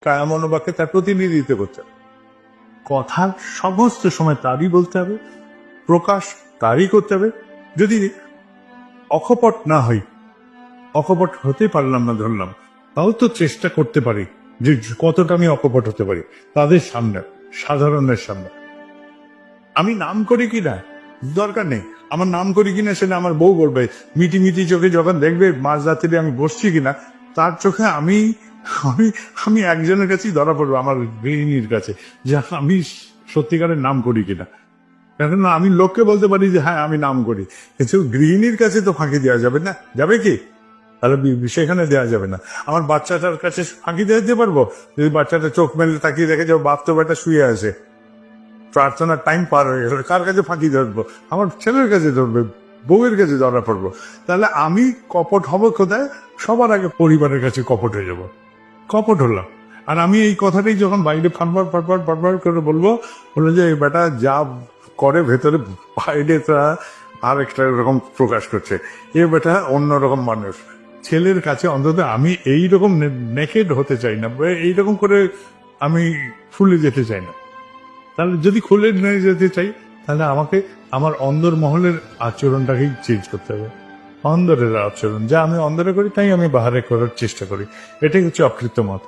কায়া মনোবাক্যে তার প্রতিনিধিত্ব করতে হবে। কথা সমস্ত সময় তারই বলতে হবে, প্রকাশ তারই করতে হবে। যদি অকপট না হই, অকপট হতে পারলাম না ধরলাম, তাও তো চেষ্টা করতে পারি যে কতটা আমি অকপট হতে পারি তাদের সামনে, সাধারণের সামনে। আমি নাম করি কিনা দরকার নেই, আমার নাম করি কিনা সেটা আমার বউ বলবে। মিটি মিটি চোখে যখন দেখবে মাঝ রাত্রে আমি বসছি কিনা, তার চোখে আমি আমি আমি একজনের কাছেই ধরা পড়বো, আমার গৃহিণীর কাছে, যে আমি সত্যিকারের নাম করি কিনা। কারণ আমি লোককে বলতে পারি যে হ্যাঁ আমি নাম করি, কিন্তু গৃহিণীর কাছে তো ফাঁকি দেওয়া যাবে না, যাবে কি? তাহলে সেখানে দেওয়া যাবে না। আমার বাচ্চাটার কাছে ফাঁকি দিতে পারবো যদি বাচ্চাটা চোখ মেলে তাকিয়ে দেখে যে বাপ তো বেটা শুয়ে আছে, প্রার্থনার টাইম পার হয়ে গেল, কার কাছে ফাঁকি ধরবো? আমার ছেলের কাছে ধরবে, বউয়ের কাছে ধরা পড়বো। তাহলে আমি কপট হব কোথায়? সবার আগে পরিবারের কাছে কপট হয়ে যাব, কপট হলাম। আর আমি এই কথাটাই যখন বাইরে ফাটবার ফাটবার ফাটবার করে বলবো যে এই বেটা যা করে ভেতরে বাইরে তা আর একটা রকম প্রকাশ করছে, এ বেটা অন্যরকম মানুষ। ছেলের কাছে অন্তত আমি এইরকম নেকেড হতে চাই না, এইরকম করে আমি ফুলে যেতে চাই না। তাহলে যদি খুলে নিয়ে যেতে চাই, তাহলে আমাকে আমার অন্দর মহলের আচরণটাকেই চেঞ্জ করতে হবে। অন্দরের আচরণ যা আমি অন্দরে করি তাই আমি বাহারে করার চেষ্টা করি, এটাই হচ্ছে অকৃত্য মত।